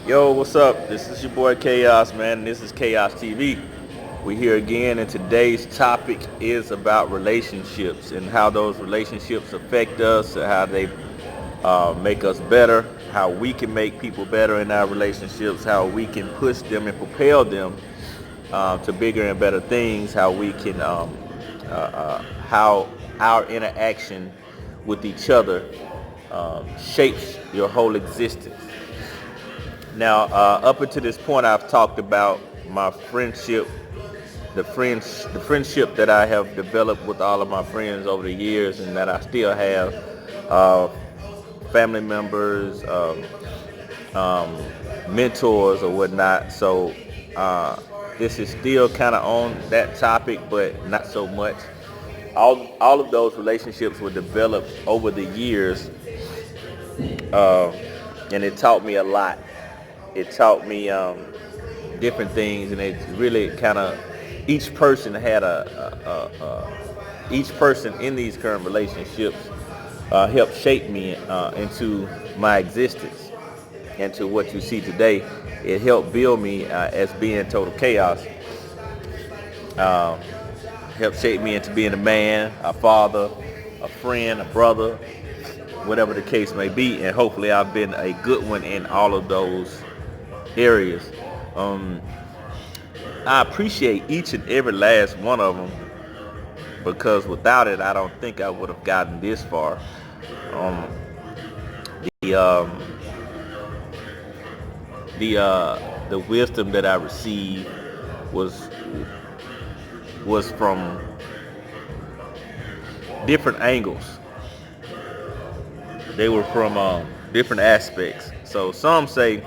Yo, what's up? This is your boy Chaos, man, and this is Chaos TV. We here again, and today's topic is about relationships and how those relationships affect us, and how they make us better, how we can make people better in our relationships, how we can push them and propel them to bigger and better things, how we can, how our interaction with each other shapes your whole existence. Now, up until this point, I've talked about my friendship, the friendship that I have developed with all of my friends over the years, and that I still have, uh, family members, mentors, or whatnot. So, this is still kind of on that topic, but not so much. All of those relationships were developed over the years, uh, and it taught me a lot. It taught me different things, and it really kind of each person had each person in these current relationships helped shape me into my existence, and to what you see today. It helped build me as being total chaos. Uh, Helped shape me into being a man, a father, a friend, a brother, whatever the case may be. And hopefully, I've been a good one in all of those areas. Um, I appreciate each and every last one of them, because without it, I don't think I would have gotten this far. Um, the um, the wisdom that I received was from different angles. They were from different aspects. So some say,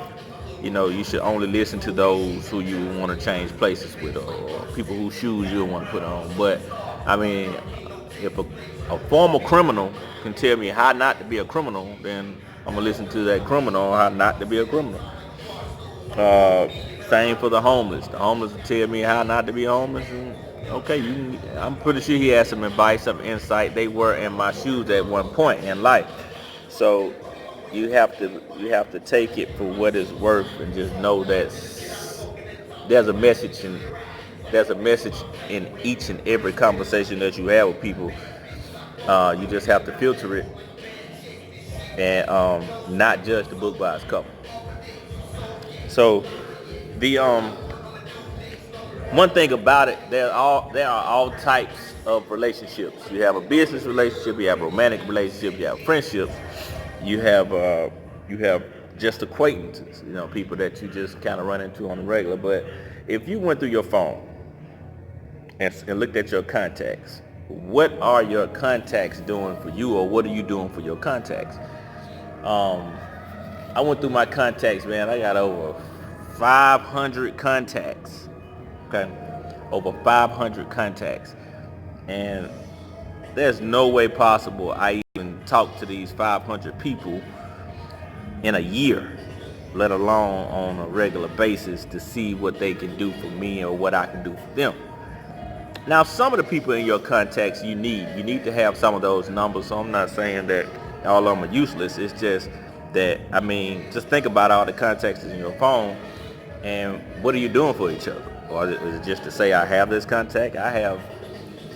you should only listen to those who you want to change places with, or people whose shoes you want to put on. But I mean, if a former criminal can tell me how not to be a criminal, then I'm gonna listen to that criminal on how not to be a criminal. Uh, Same for the homeless. The homeless will tell me how not to be homeless. And okay, I'm pretty sure he had some advice, some insight. They were in my shoes at one point in life. So you have to take it for what it's worth, and just know that there's a message in there's a message in each and every conversation that you have with people. You just have to filter it, and not judge the book by its cover. So the one thing about it, there are all types of relationships. You have a business relationship, you have a romantic relationship, you have friendships, you have just acquaintances, people that you just kind of run into on the regular. But if you went through your phone and looked at your contacts, what are your contacts doing for you, or what are you doing for your contacts? Um, I went through my contacts, man. I got over 500 contacts. Okay, over 500 contacts, and there's no way possible I even talk to these 500 people in a year, let alone on a regular basis, to see what they can do for me or what I can do for them. Now, some of the people in your contacts you need to have some of those numbers. So I'm not saying that all of them are useless. It's just that, I mean, just think about all the contacts in your phone, and what are you doing for each other? Or is it just to say I have this contact? I have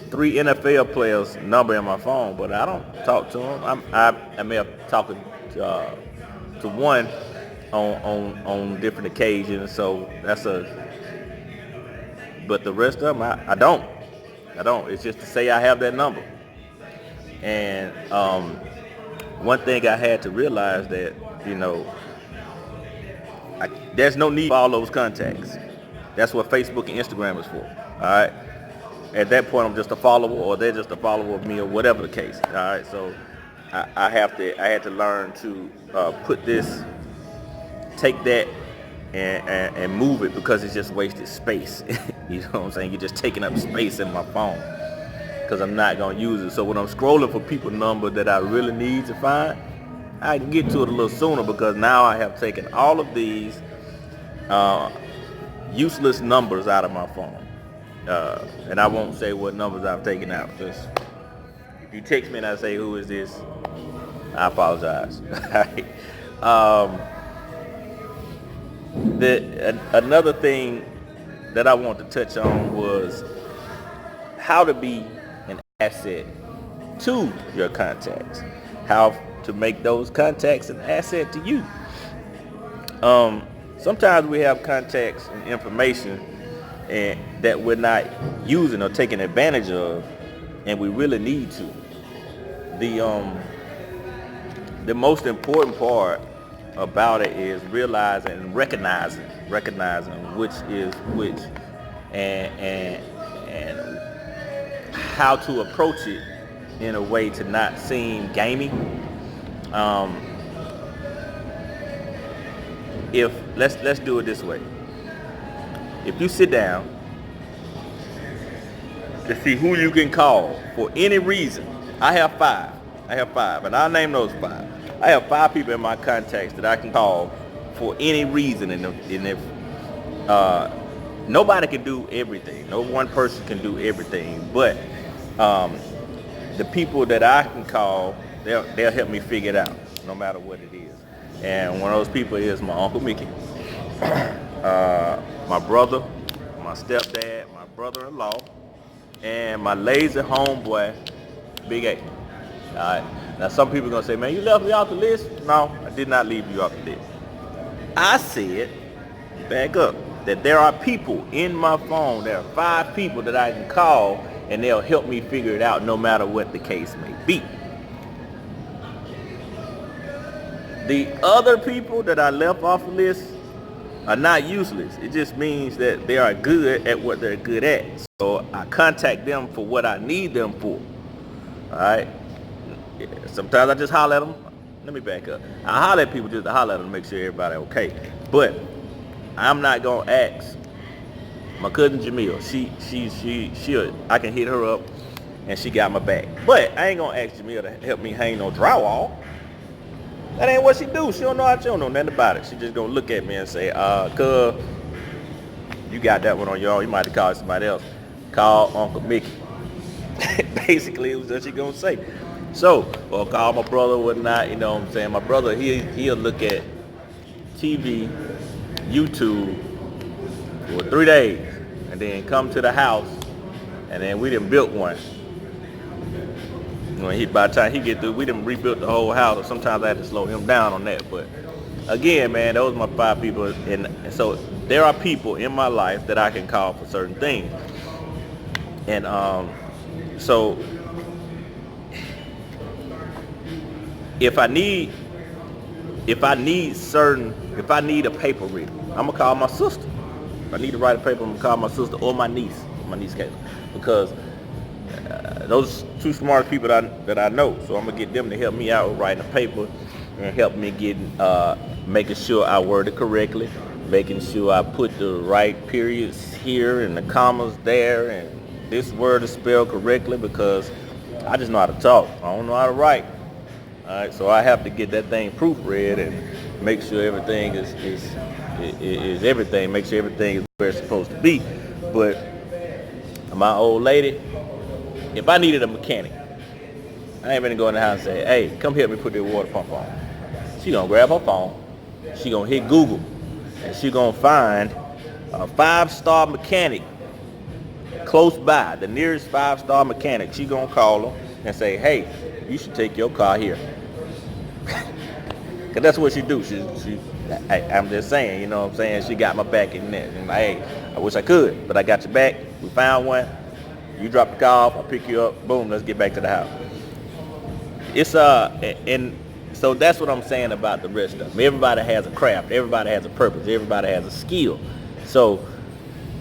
3 NFL players' number in my phone, but I don't talk to them. I may have talked to one on different occasions. So but the rest of them I don't. I don't. It's just to say I have that number. And one thing I had to realize, that you know there's no need for all those contacts. That's what Facebook and Instagram is for. All right. At that point, I'm just a follower, or they're just a follower of me, or whatever the case. All right. So I had to learn to take that and move it, because it's just wasted space. You know what I'm saying? You're just taking up space in my phone, because I'm not gonna use it. So when I'm scrolling for people number that I really need to find, I can get to it a little sooner, because now I have taken all of these uh, useless numbers out of my phone. And I won't say what numbers I've taken out. Just, if you text me and I say, "Who is this?" I apologize. um, Another thing that I want to touch on was how to be an asset to your contacts, how to make those contacts an asset to you. Sometimes we have contacts and information and that we're not using or taking advantage of, and we really need to. The most important part about it is realizing and recognizing which is which, and how to approach it in a way to not seem gamey. If let's do it this way. If you sit down to see who you can call for any reason, I have five, and I'll name those five. I have 5 people in my contacts that I can call for any reason, and if nobody can do everything, no one person can do everything, but the people that I can call, they'll help me figure it out, no matter what it is. And one of those people is my Uncle Mickey, my brother, my stepdad, my brother-in-law, and my lazy homeboy, Big A. All right. Now some people are gonna say, "Man, you left me off the list." No, I did not leave you off the list. I said, back up, that there are people in my phone. There are 5 people that I can call, and they'll help me figure it out, no matter what the case may be. The other people that I left off the list are not useless. It just means that they are good at what they're good at. So I contact them for what I need them for. All right. Sometimes I just holler at them. Let me back up. I holler at people just to holler at them to make sure everybody okay. But I'm not gonna ask my cousin Jamil. She I can hit her up and she got my back. But I ain't gonna ask Jamil to help me hang no drywall. That ain't what she do. She don't know nothing about it. She just gonna look at me and say, cuz, you got that one on your own. You might have called somebody else. Call Uncle Mickey. Basically, it was what she gonna say. So, or call my brother or whatnot, you know what I'm saying? My brother, he'll look at TV, YouTube for 3 days, and then come to the house, and then we done built one. By the time he get through, we done rebuilt the whole house, or sometimes I have to slow him down on that. But again, man, those are my 5 people, and so there are people in my life that I can call for certain things. And so if I need a paper written, I'm gonna call my sister. If I need to write a paper, I'm gonna call my sister or my niece Kayla, because those 2 smart people that I know. So I'm gonna get them to help me out with writing a paper and help me get making sure I word it correctly, making sure I put the right periods here and the commas there, and this word is spelled correctly, because I just know how to talk. I don't know how to write. All right, so I have to get that thing proofread and make sure everything is everything. Make sure everything is where it's supposed to be. But my old lady, if I needed a mechanic, I ain't gonna go in the house and say, "Hey, come help me put that water pump on." She gonna grab her phone, she gonna hit Google, and she gonna find a 5-star mechanic close by, the nearest 5-star mechanic. She gonna call them and say, "Hey, you should take your car here." Cause that's what she do. I'm just saying, you know what I'm saying? She got my back in there. And like, hey, I wish I could, but I got your back. We found one. You drop the car off, I'll pick you up. Boom, let's get back to the house. It's and so that's what I'm saying about the rest of them. Everybody has a craft. Everybody has a purpose. Everybody has a skill. So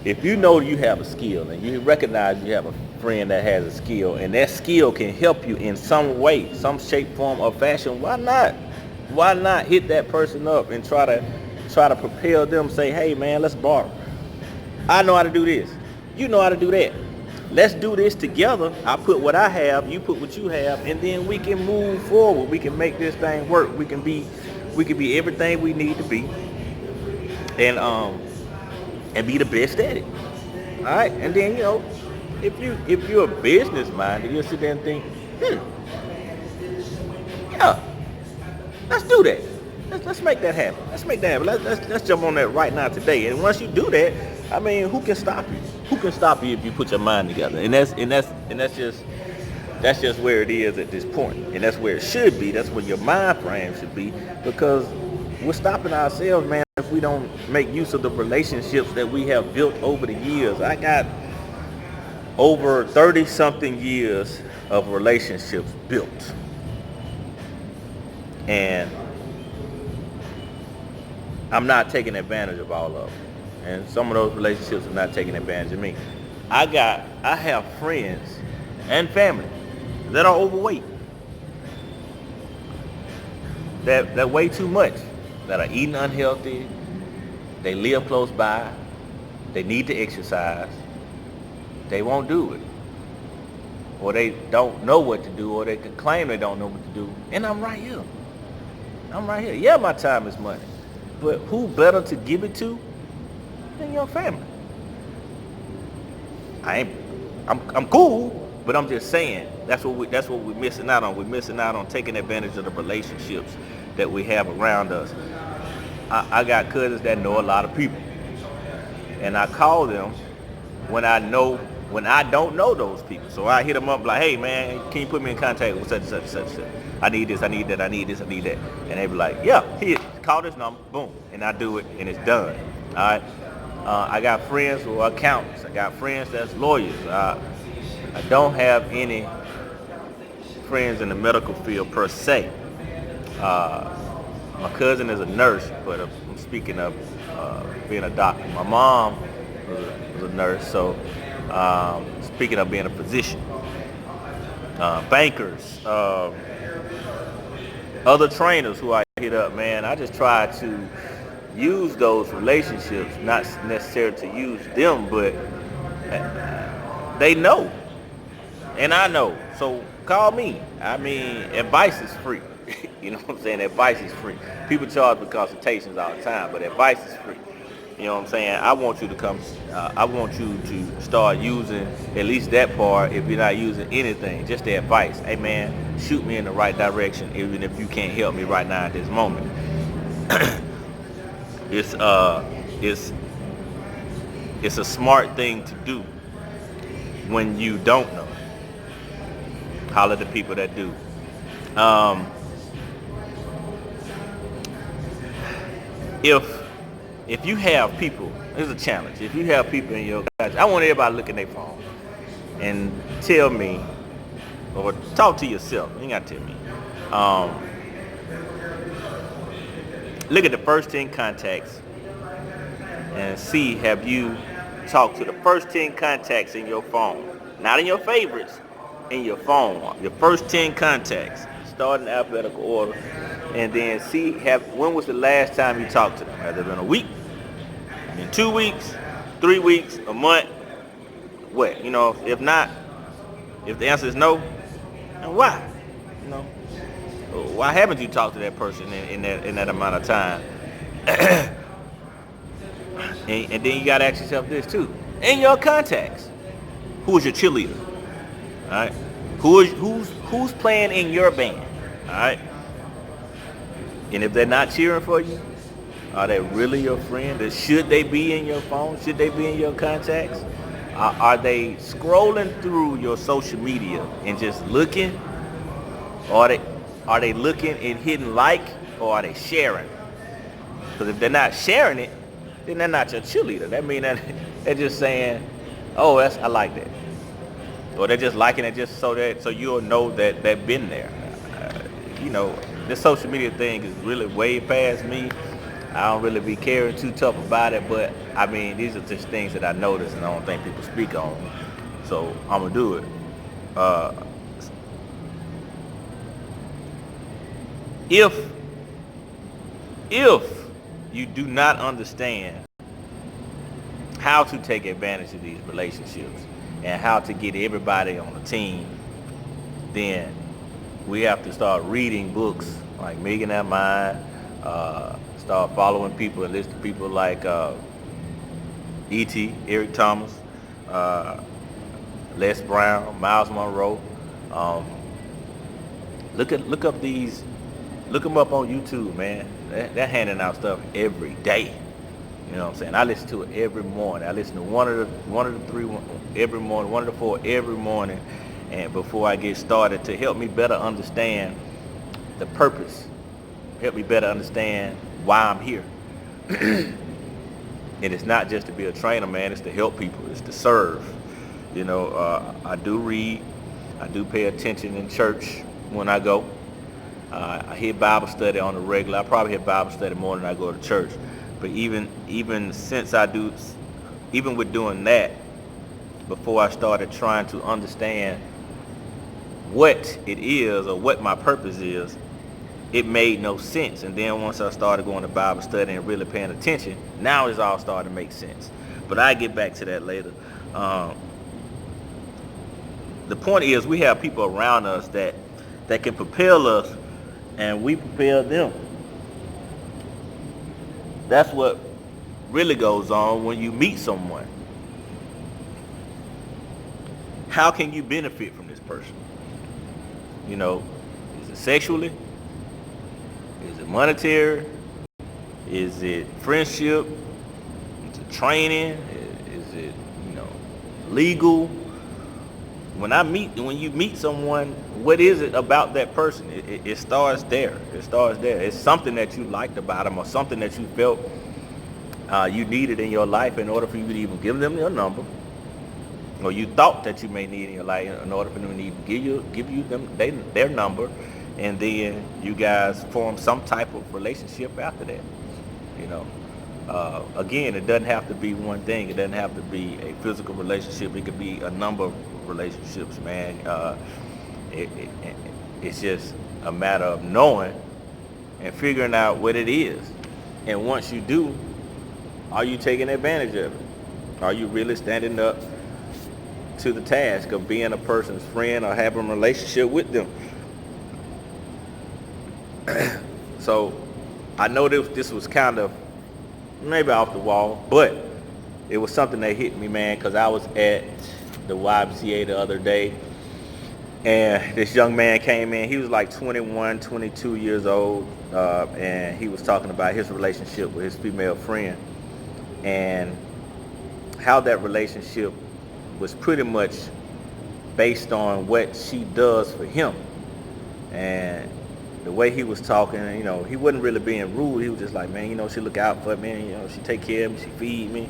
if you know you have a skill and you recognize you have a friend that has a skill, and that skill can help you in some way, some shape, form, or fashion, why not? Why not hit that person up and try to propel them, say, "Hey man, let's borrow. I know how to do this. You know how to do that. Let's do this together. I put what I have, you put what you have, and then we can move forward. We can make this thing work. We can be everything we need to be, and be the best at it." All right, and then if you're a business minded, you'll sit there and think, yeah, let's do that. Let's make that happen. Let's make that happen. Let's jump on that right now today. And once you do that, I mean, who can stop you? Who can stop you if you put your mind together? And that's just where it is at this point. And that's where it should be. That's where your mind frame should be, because we're stopping ourselves, man, if we don't make use of the relationships that we have built over the years. I got over 30 something years of relationships built. And I'm not taking advantage of all of them. And some of those relationships are not taking advantage of me. I have friends and family that are overweight, that weigh too much, that are eating unhealthy, they live close by, they need to exercise, they won't do it. Or they don't know what to do, or they can claim they don't know what to do. And I'm right here. Yeah, my time is money. But who better to give it to than your family? I'm cool, but I'm just saying that's what we're missing out on. We're missing out on taking advantage of the relationships that we have around us. I got cousins that know a lot of people, and I call them when I don't know those people. So I hit them up like, hey man, can you put me in contact with such and such and such and such? I need this, I need that, I need this, I need that. And they be like, yeah, here, call this number, boom. And I do it, and it's done. All right. I got friends who are accountants. I got friends that's lawyers. I don't have any friends in the medical field per se. My cousin is a nurse, but I'm speaking of being a doctor. My mom was a nurse, so speaking of being a physician. Bankers, other trainers who I hit up, man, I just try to use those relationships, not necessarily to use them, but they know, and I know. So call me. I mean, advice is free. You know what I'm saying? Advice is free. People charge for consultations all the time, but advice is free. You know what I'm saying? I want you to come. I want you to start using at least that part. If you're not using anything, just the advice. Hey man, shoot me in the right direction, even if you can't help me right now at this moment. It's a smart thing to do when you don't know. Holler the people that do. If you have people, here's a challenge. If you have people in your guys, I want everybody to look at their phone and tell me, or talk to yourself. You ain't got to tell me. Look at the first 10 contacts and see, have you talked to the first 10 contacts in your phone? Not in your favorites, in your phone. Your first 10 contacts. Start in alphabetical order. And then see, when was the last time you talked to them? Has it been a week? Been 2 weeks? 3 weeks? A month? What? You know, if not, if the answer is no, then why? You know, why haven't you talked to that person in that amount of time? and then you gotta ask yourself this too. In your contacts, who is your cheerleader? All right. Who's playing in your band? All right. And if they're not cheering for you, are they really your friend? Should they be in your phone? Should they be in your contacts? Are they scrolling through your social media and just looking? Or are they looking and hitting like, or are they sharing? Because if they're not sharing it, then they're not your cheerleader. That means that they're just saying, oh, I like that. Or they're just liking it just so you'll know that they've been there. You know, this social media thing is really way past me. I don't really be caring too tough about it, but I mean, these are just things that I notice and I don't think people speak on. So I'm gonna do it. If you do not understand how to take advantage of these relationships and how to get everybody on the team, then we have to start reading books like Millionaire Mind, start following people and listen to people like E.T., Eric Thomas, Les Brown, Miles Monroe. Look them up on YouTube, man. They're handing out stuff every day. You know what I'm saying? I listen to it every morning. I listen to one of the three every morning, one of the four every morning, and before I get started to help me better understand the purpose, help me better understand why I'm here. And it's not just to be a trainer, man. It's to help people. It's to serve. You know, I do read. I do pay attention in church when I go. I hear Bible study on the regular. I probably hear Bible study more than I go to church. But even since I do, even with doing that, before I started trying to understand what it is or what my purpose is, it made no sense. And then once I started going to Bible study and really paying attention, now it's all starting to make sense. But I get back to that later. The point is, we have people around us that can propel us, and we propel them. That's what really goes on when you meet someone. How can you benefit from this person? You know, is it sexually? Is it monetary? Is it friendship? Is it training? Is it, legal? When you meet someone, what is it about that person? It starts there. It starts there. It's something that you liked about them, or something that you felt you needed in your life in order for you to even give them your number, or you thought that you may need in your life in order for them to give you their number, and then you guys form some type of relationship after that. Again, it doesn't have to be one thing. It doesn't have to be a physical relationship. It could be a number of relationships, man. It's just a matter of knowing and figuring out what it is. And once you do, are you taking advantage of it? Are you really standing up to the task of being a person's friend or having a relationship with them? So I know this was kind of maybe off the wall, but it was something that hit me, man, because I was at the YMCA the other day, and this young man came in. He was like 21, 22 years old, and he was talking about his relationship with his female friend and how that relationship was pretty much based on what she does for him. And the way he was talking, he wasn't really being rude. He was just like, man, she look out for me. She take care of me. She feed me.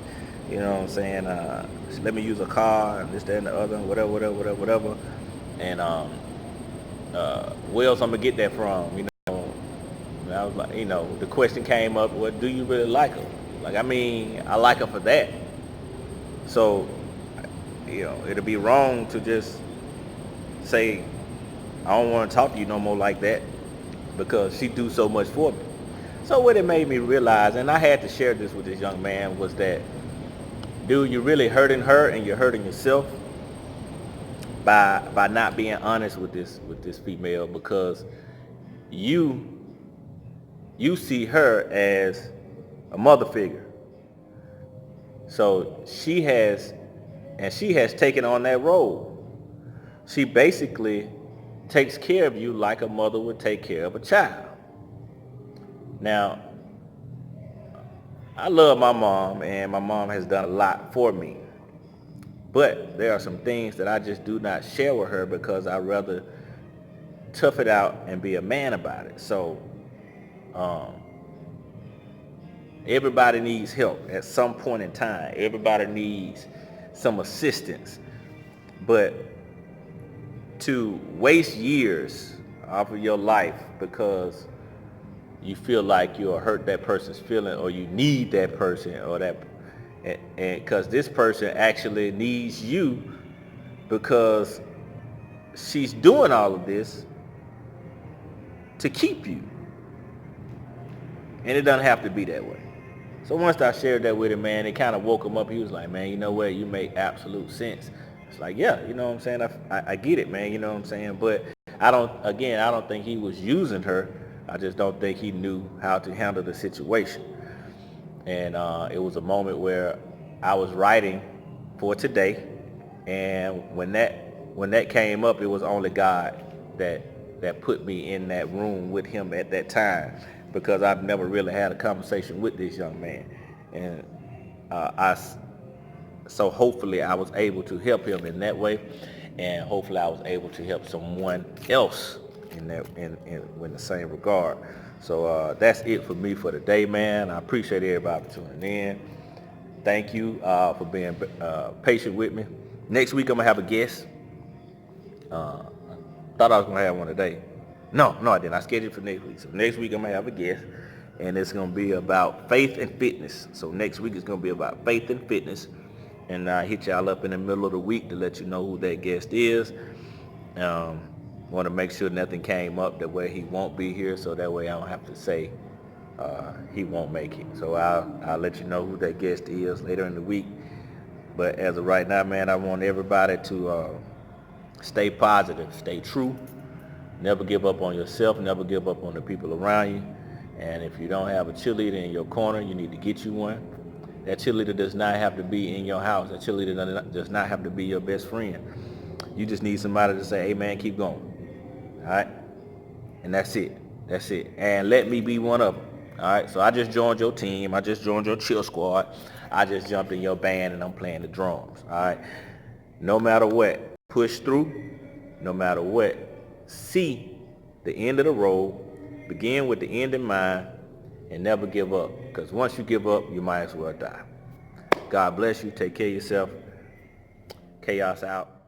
You know what I'm saying? She let me use her car and this, that, and the other, whatever. And where else I'm gonna get that from? I was like, the question came up, well, do you really like her? Like, I like her for that. So, it'll be wrong to just say, I don't want to talk to you no more like that, because she do so much for me. So what it made me realize, and I had to share this with this young man, was that, dude, you're really hurting her and you're hurting yourself by not being honest with this female, because you see her as a mother figure. So she has taken on that role. She basically takes care of you like a mother would take care of a child. Now, I love my mom, and my mom has done a lot for me. But there are some things that I just do not share with her, because I'd rather tough it out and be a man about it. So, everybody needs help at some point in time. Everybody needs some assistance. But to waste years off of your life because you feel like you'll hurt that person's feeling, or you need that person, or that, and because this person actually needs you, because she's doing all of this to keep you. And it doesn't have to be that way. So once I shared that with him, man, it kind of woke him up. He was like, man, you know what? You make absolute sense. It's like, yeah, you know what I'm saying? I get it, man. You know what I'm saying? But I don't think he was using her. I just don't think he knew how to handle the situation. And it was a moment where I was writing for today. And when that came up, it was only God that put me in that room with him at that time. because I've never really had a conversation with this young man. And so hopefully I was able to help him in that way, and hopefully I was able to help someone else in the same regard. So that's it for me for today, man. I appreciate everybody for tuning in. Thank you for being patient with me. Next week I'm gonna have a guest. Thought I was gonna have one today. No, I didn't. I scheduled for next week. So next week I'm gonna have a guest, and it's gonna be about faith and fitness. So next week it's gonna be about faith and fitness, and I hit y'all up in the middle of the week to let you know who that guest is. Want to make sure nothing came up that way he won't be here, so that way I don't have to say he won't make it. So I'll let you know who that guest is later in the week. But as of right now, man, I want everybody to stay positive, stay true, never give up on yourself, never give up on the people around you. And if you don't have a cheerleader in your corner, you need to get you one. That cheerleader does not have to be in your house. That cheerleader does not have to be your best friend. You just need somebody to say, hey man, keep going. All right? And that's it. And let me be one of them. All right? So I just joined your team. I just joined your cheer squad. I just jumped in your band and I'm playing the drums. All right? No matter what, push through. No matter what, see the end of the road. Begin with the end in mind and never give up. Because once you give up, you might as well die. God bless you. Take care of yourself. Chaos out.